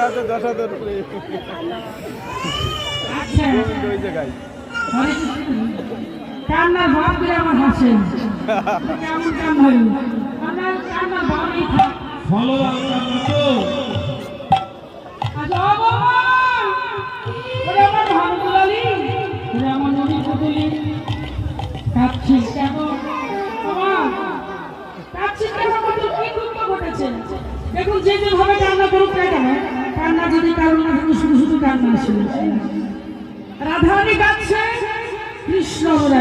আছে 10,000 করে আচ্ছা ওই জায়গায় কান্নার ভাব দিয়ে আমার হাসে কেমন কান হয় আমার কান্নার ভাবই থাক ফলো আল্লাহ তো আচ্ছা ও বাবা ওরে আমার ভাবগুলালি ওরে আমার নদী পুতুলি কাচ্ছিস কেন বাবা কাচ্ছিস কেন কত কি দুঃখ ঘটেছে দেখুন যে যেভাবে কান্না করুক না কেন কান্না যদি কারণ না থাকে শুধু শুধু কান্না আসে রাধারানী গাচ্ছে কৃষ্ণ বলে